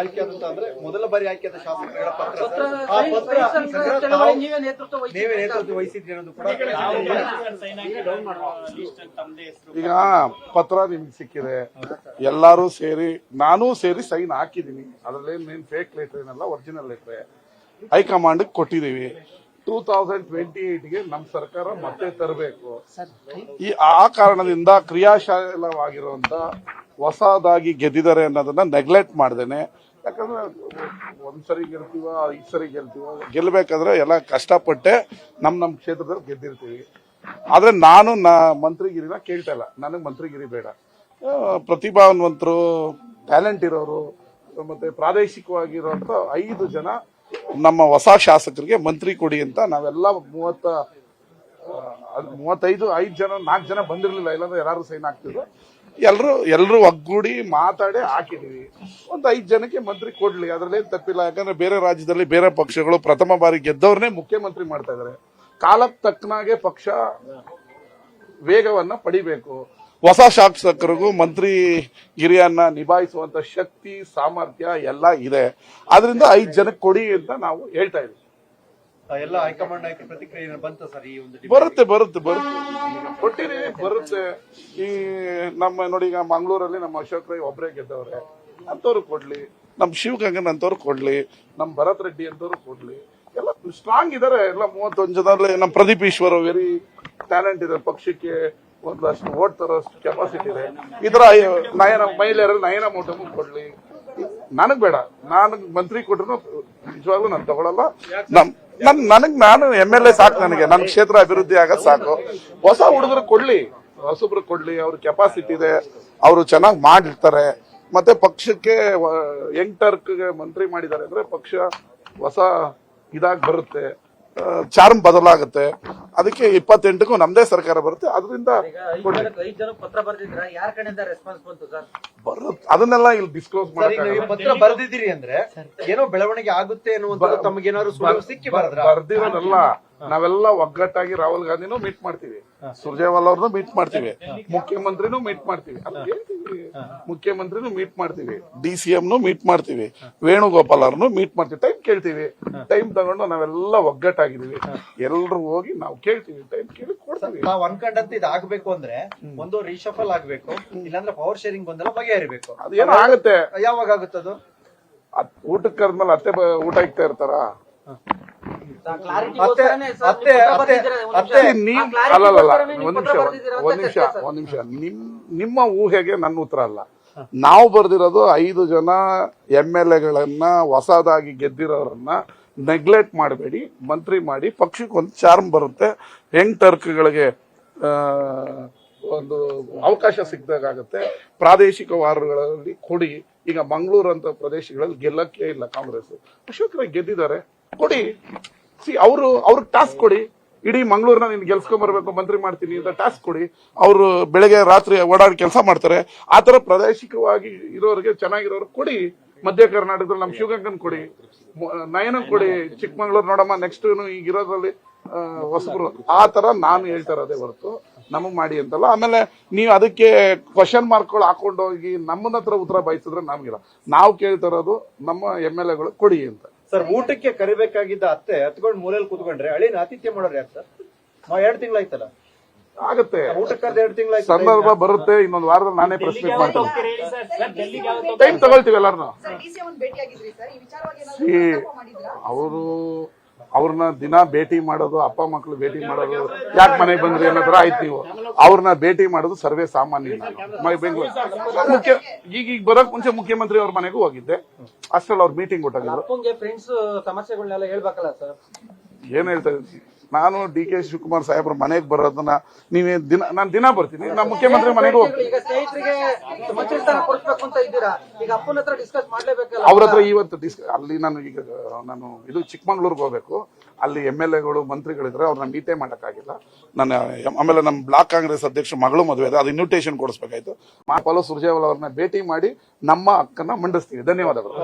ಅಂದ್ರೆ ಮೊದಲ ಬಾರಿ ಆಯ್ಕೆಯಾದ ಶಾಸಕರ ಪತ್ರ ಆ ಪತ್ರ ನೀವೇ ನೇತೃತ್ವ ವಹಿಸಿದ್ರಿ ಅನ್ನೋದು ಕೂಡ ಈಗ ಪತ್ರ ನಿಮ್ಗೆ ಸಿಕ್ಕಿದೆ, ಎಲ್ಲಾರು ಸೇರಿ ನಾನು ಸೇರಿ ಸೈನ್ ಹಾಕಿದೀನಿ. ಅದ್ರಲ್ಲಿ ಫೇಕ್ ಲೆಟರ್ ಏನಲ್ಲ, ಒರಿಜಿನಲ್ ಲೆಟರ್ ಹೈಕಮಾಂಡ್ ಕೊಟ್ಟಿದೀವಿ. 2028ಗೆ ನಮ್ಮ ಸರ್ಕಾರ ಮತ್ತೆ ತರಬೇಕು. ಆ ಕಾರಣದಿಂದ ಕ್ರಿಯಾಶೀಲವಾಗಿರುವಂತ ಹೊಸದಾಗಿ ಗೆದ್ದಿದ್ದಾರೆ ಅನ್ನೋದನ್ನ ನೆಗ್ಲೆಕ್ಟ್ ಮಾಡ್ದೇನೆ. ಯಾಕಂದ್ರೆ ಒಂದ್ಸರಿ ಗೆಲ್ತೀವ, 5 ಸರಿ ಗೆಲ್ತೀವ, ಗೆಲ್ಬೇಕಾದ್ರೆ ಎಲ್ಲ ಕಷ್ಟಪಟ್ಟೆ ನಮ್ಮ ಕ್ಷೇತ್ರದಲ್ಲಿ ಗೆದ್ದಿರ್ತೀವಿ. ಆದ್ರೆ ನಾನು ಮಂತ್ರಿಗಿರಿನ ಕೇಳ್ತಾ ಇಲ್ಲ. ನನಗೆ ಮಂತ್ರಿಗಿರಿ ಬೇಡ. ಪ್ರತಿಭಾವಂತರು, ಟ್ಯಾಲೆಂಟ್ ಇರೋರು ಮತ್ತೆ ಪ್ರಾದೇಶಿಕವಾಗಿರುವಂತ 5 ಜನ ನಮ್ಮ ಹೊಸ ಶಾಸಕರಿಗೆ ಮಂತ್ರಿ ಕೊಡಿ ಅಂತ ನಾವೆಲ್ಲ 5 ಜನ 4 ಜನ ಬಂದಿರ್ಲಿಲ್ಲ, ಇಲ್ಲಾಂದ್ರೆ ಯಾರು ಸೈನ್ ಹಾಕ್ತಿದ್ರು. ಎಲ್ರು ಒಗ್ಗೂಡಿ ಮಾತಾಡಿ ಹಾಕಿದೀವಿ. ಒಂದು 5 ಜನಕ್ಕೆ ಮಂತ್ರಿ ಕೊಡ್ಲಿ, ಅದ್ರಲ್ಲಿ ತಪ್ಪಿಲ್ಲ. ಯಾಕಂದ್ರೆ ಬೇರೆ ರಾಜ್ಯದಲ್ಲಿ ಬೇರೆ ಪಕ್ಷಗಳು ಪ್ರಥಮ ಬಾರಿ ಗೆದ್ದವ್ರನ್ನೇ ಮುಖ್ಯಮಂತ್ರಿ ಮಾಡ್ತಾ ಇದಾರೆ. ಕಾಲಕ್ಕೆ ತಕ್ಕನಾಗೆ ಪಕ್ಷ ವೇಗವನ್ನ ಪಡಿಬೇಕು. ಹೊಸ ಶಾಸಕರಿಗೂ ಮಂತ್ರಿ ಗಿರಿಯನ್ನ ನಿಭಾಯಿಸುವಂತ ಶಕ್ತಿ, ಸಾಮರ್ಥ್ಯ ಎಲ್ಲ ಇದೆ. ಆದ್ರಿಂದ 5 ಜನಕ್ಕೆ ಕೊಡಿ ಅಂತ ನಾವು ಹೇಳ್ತಾ ಇದ್ದೀವಿ. ಎಲ್ಲ ಹೈಕಮಾಂಡ್ ನಾಯಕರ ಪ್ರತಿಕ್ರಿಯೆ ಬಂತ ಸರ್? ಈ ಒಂದು ಬರುತ್ತೆ ಕೊಟ್ಟಿದೀವಿ, ಬರುತ್ತೆ. ಈ ನಮ್ಮ ನೋಡಿ, ಈಗ ಮಂಗಳೂರಲ್ಲಿ ನಮ್ಮ ಅಶೋಕ್ ರೈ ಒಬ್ಬರೇ ಗೆದ್ದವ್ರೆ, ಅಂತವ್ರು ಕೊಡ್ಲಿ. ನಮ್ ಶಿವಗಂಗನ್ ಅಂತವ್ರು ಕೊಡ್ಲಿ, ನಮ್ ಭರತ್ ರೆಡ್ಡಿ ಅಂತವ್ರು ಕೊಡ್ಲಿ. ಎಲ್ಲ ಸ್ಟ್ರಾಂಗ್ ಇದಾರೆ. ಎಲ್ಲ 31 ಜನರಲ್ಲಿ ನಮ್ ಪ್ರದೀಪ್ ಈಶ್ವರ್ ವೆರಿ ಟ್ಯಾಲೆಂಟ್ ಇದೆ. ಪಕ್ಷಕ್ಕೆ ಒಂದಷ್ಟು ಓಟ್ ತರೋಷ್ಟು ಕೆಪಾಸಿಟಿ ಇದೆ. ಇದರ ಮಹಿಳೆಯರಲ್ಲಿ ನಯನ ಮೋಟಮ್ ಕೊಡ್ಲಿ. ನನಗ್ ಬೇಡ, ನಾನು ಮಂತ್ರಿ ಕೊಟ್ರು ನಿಜವಾಗ್ಲೂ ನಾನು ತಗೊಳಲ್ಲ. ನಾನು MLA ಸಾಕು. ನನಗೆ ನನ್ನ ಕ್ಷೇತ್ರ ಅಭಿವೃದ್ಧಿ ಆಗೋದು ಸಾಕು. ಹೊಸ ಹುಡುಗರು ಕೊಡ್ಲಿ, ಹೊಸಬ್ರು ಕೊಡ್ಲಿ. ಅವ್ರ ಕೆಪಾಸಿಟಿ ಇದೆ, ಅವರು ಚೆನ್ನಾಗಿ ಮಾಡಿರ್ತಾರೆ. ಮತ್ತೆ ಪಕ್ಷಕ್ಕೆ ಯಂಗ್ ಟರ್ಕ್ಗೆ ಮಂತ್ರಿ ಮಾಡಿದ್ದಾರೆ ಅಂದ್ರೆ ಪಕ್ಷ ಹೊಸ ಇದಾಗಿ ಬರುತ್ತೆ, ಚಾರ್ಮ್ ಬದಲಾಗುತ್ತೆ. ಅದಕ್ಕೆ 28ಕ್ಕೂ ನಮ್ದೇ ಸರ್ಕಾರ ಬರುತ್ತೆ. ಅದರಿಂದ ಬರುತ್ತೆ. ಅದನ್ನೆಲ್ಲ ಇಲ್ಲಿ ಡಿಸ್ಕ್ಲೋಸ್ ಮಾಡಿ ಪತ್ರ ಬರೆದಿದ್ದೀರಿ ಅಂದ್ರೆ ಏನೋ ಬೆಳವಣಿಗೆ ಆಗುತ್ತೆ ಅನ್ನುವಂತ ತಮಗೇನಾದ್ರು ಸಿಕ್ಕಿ ಬರ್ದಿರೋದಲ್ಲ. ನಾವೆಲ್ಲ ಒಗ್ಗಟ್ಟಾಗಿ ರಾಹುಲ್ ಗಾಂಧಿನೂ ಮೀಟ್ ಮಾಡ್ತೀವಿ, ಸುರ್ಜೇವಾಲಾ ಅವ್ರನ್ನೂ ಮೀಟ್ ಮಾಡ್ತೀವಿ, ಮುಖ್ಯಮಂತ್ರಿನೂ ಮೀಟ್ ಮಾಡ್ತೀವಿ. ಮುಖ್ಯಮಂತ್ರಿನೂ ಮೀಟ್ ಮಾಡ್ತೀವಿ, DCMನೂ ಮೀಟ್ ಮಾಡ್ತೀವಿ, ವೇಣುಗೋಪಾಲ್ ಅವ್ರನ್ನೂ ಮೀಟ್ ಮಾಡ್ತೀವಿ. ಟೈಮ್ ಕೇಳ್ತೀವಿ. ಟೈಮ್ ತಗೊಂಡು ನಾವೆಲ್ಲ ಒಗ್ಗಟ್ಟಾಗಿದ್ದೀವಿ. ಎಲ್ರು ಹೋಗಿ ನಾವು ಕೇಳ್ತೀವಿ, ಟೈಮ್ ಕೇಳಿ ಕೊಡ್ತೀವಿ. ನಾವು ಅನ್ಕೊಂಡಂತ ಇದು ಆಗ್ಬೇಕು ಅಂದ್ರೆ ಒಂದು ರೀಶಫಲ್ ಆಗ್ಬೇಕು, ಇಲ್ಲಾಂದ್ರೆ ಪವರ್ ಶೇರಿಂಗ್ ಬಂದೆಲ್ಲ ಬಗೆಹರಿಬೇಕು. ಅದೇನೋ ಆಗುತ್ತೆ. ಯಾವಾಗ ಆಗುತ್ತದು? ಊಟಕ್ಕೆ ಕರೆದ್ಮೇಲೆ ಅತ್ತೆ ಊಟ ಇಕ್ತಾ ಇರ್ತಾರ. ಒಂದ್ ನಿಮಿಷ. ನಿಮ್ಮ ಊಹೆಗೆ ನನ್ನ ಉತ್ತರ ಅಲ್ಲ. ನಾವು ಬರ್ದಿರೋದು 5 ಜನ MLAಗಳನ್ನ ಹೊಸದಾಗಿ ಗೆದ್ದಿರೋರನ್ನ ನೆಗ್ಲೆಕ್ಟ್ ಮಾಡಬೇಡಿ, ಮಂತ್ರಿ ಮಾಡಿ. ಪಕ್ಷಕ್ಕೆ ಒಂದು ಚಾರ್ಮ್ ಬರುತ್ತೆ. ಯಂಗ್ ಟರ್ಕ್ಗಳಿಗೆ ಒಂದು ಅವಕಾಶ ಸಿಕ್ಕಾಗುತ್ತೆ. ಪ್ರಾದೇಶಿಕ ವಾರಗಳಲ್ಲಿ ಕೊಡಿ. ಈಗ ಮಂಗಳೂರು ಅಂತ ಪ್ರದೇಶಗಳಲ್ಲಿ ಗೆಲ್ಲಕ್ಕೆ ಇಲ್ಲ ಕಾಂಗ್ರೆಸ್. ಅಶೋಕ್ ರೈ ಗೆದ್ದಿದ್ದಾರೆ, ಕೊಡಿ. ಅವ್ರಿಗೆ ಟಾಸ್ಕ್ ಕೊಡಿ. ಇಡೀ ಮಂಗಳೂರನ್ನ ನೀನು ಗೆಲ್ಸ್ಕೊಂಡ್ ಬರ್ಬೇಕು, ಮಂತ್ರಿ ಮಾಡ್ತೀನಿ ಅಂತ ಟಾಸ್ಕ್ ಕೊಡಿ. ಅವರು ಬೆಳಗ್ಗೆ ರಾತ್ರಿ ಓಡಾಡಿ ಕೆಲಸ ಮಾಡ್ತಾರೆ. ಆತರ ಪ್ರಾದೇಶಿಕವಾಗಿ ಇರೋರಿಗೆ, ಚೆನ್ನಾಗಿರೋರು ಕೊಡಿ. ಮಧ್ಯ ಕರ್ನಾಟಕದಲ್ಲಿ ನಮ್ ಶಿವಗಂಗನ್ ಕೊಡಿ, ನಯನ ಕೊಡಿ. ಚಿಕ್ಕಮಂಗ್ಳೂರ್ ನೋಡಮ್ಮ, ನೆಕ್ಸ್ಟ್ ಈಗಿರೋದ್ರಲ್ಲಿ ಹೊಸಬ್ರು. ಆ ತರ ನಾನು ಹೇಳ್ತಾ ಇರೋದೇ ಹೊರತು ನಮಗ್ ಮಾಡಿ ಅಂತಲ್ಲ. ಆಮೇಲೆ ನೀವು ಅದಕ್ಕೆ ಕ್ವಶನ್ ಮಾರ್ಕ್ಗಳು ಹಾಕೊಂಡೋಗಿ ನಮ್ಮನ್ನ ಹತ್ರ ಉತ್ತರ ಬಯಸಿದ್ರೆ ನಮ್ಗಿಲ್ಲ. ನಾವು ಕೇಳ್ತಾ ಇರೋದು ನಮ್ಮ MLAಗಳು ಕೊಡಿ ಅಂತ. ಸರ್, ಊಟಕ್ಕೆ ಕರಿಬೇಕಾಗಿದ್ದ ಅತ್ತೆ ಹತ್ಕೊಂಡು ಮೂಲೆಯಲ್ಲಿ ಕೂತ್ಕೊಂಡ್ರೆ ಅಳಿನ ಆತಿಥ್ಯ ಮಾಡೋರು ಯಾರು ಸರ್? 2 ತಿಂಗಳಾಯ್ತಲ್ಲ. ಆಗುತ್ತೆ, ಊಟಕ್ಕೆ ಕರೆದ 2 ತಿಂಗಳಾಯ್ತು. ಸಂದರ್ಭ ಬರುತ್ತೆ. ಇನ್ನೊಂದು ವಾರದಲ್ಲಿ ನಾನೇ ಪ್ರೆಸ್ ಮೀಟ್ ಮಾಡ್ತೀನಿ. ಟೈಮ್ ತಗೊಳ್ತೀವಿ ಎಲ್ಲಾರು. ಅವ್ರನ್ನ ದಿನ ಭೇಟಿ ಮಾಡೋದು, ಅಪ್ಪ ಮಕ್ಕಳು ಭೇಟಿ ಮಾಡೋದು, ಯಾಕೆ ಮನೆಗೆ ಬಂದ್ರಿ ಅನ್ನೋ ತರ ಆಯ್ತು. ನೀವು ಅವ್ರನ್ನ ಭೇಟಿ ಮಾಡೋದು ಸರ್ವೇ ಸಾಮಾನ್ಯ. ಬೆಂಗಳೂರು ಈಗ ಬರೋಕ್ ಮುಂಚೆ ಮುಖ್ಯಮಂತ್ರಿ ಅವ್ರ ಮನೆಗೂ ಹೋಗಿದ್ದೆ. ಅಷ್ಟರಲ್ಲಿ ಅವ್ರ ಮೀಟಿಂಗ್ ಕೊಟ್ಟಿದ್ರು. ಏನ್ ಹೇಳ್ತಾ ಇದ್ದೀನಿ ನಾನು, DK ಶಿವಕುಮಾರ್ ಸಾಹೇಬ್ರ ಮನೆಗೆ ಬರೋದನ್ನ ನೀವೇ ನಾನು ದಿನ ಬರ್ತೀನಿ. ನಾ ಮುಖ್ಯಮಂತ್ರಿ ಮನೆಗೂ ಹೋಗ್ತೀನಿ. ಅವ್ರ ಹತ್ರ ಇವತ್ತು ಅಲ್ಲಿ ನಾನು ಇದು ಚಿಕ್ಕಮಂಗ್ಳೂರ್ಗೆ ಹೋಗ್ಬೇಕು. ಅಲ್ಲಿ MLAಗಳು ಮಂತ್ರಿಗಳಿದ್ರೆ ಅವ್ರನ್ನ ಮೀಟೇ ಮಾಡಕ್ಕಾಗಿಲ್ಲ. ಆಮೇಲೆ ನಮ್ಮ ಬ್ಲಾಕ್ ಕಾಂಗ್ರೆಸ್ ಅಧ್ಯಕ್ಷ ಮಗಳು ಮದುವೆ ಇದೆ, ಅದು ಇನ್ವಿಟೇಷನ್ ಕೊಡಿಸ್ಬೇಕಾಯ್ತು. ಸುರ್ಜೇವಾಲಾ ಅವ್ರನ್ನ ಭೇಟಿ ಮಾಡಿ ನಮ್ಮ ಹಕ್ಕನ್ನ ಮಂಡಿಸ್ತೀವಿ. ಧನ್ಯವಾದಗಳು.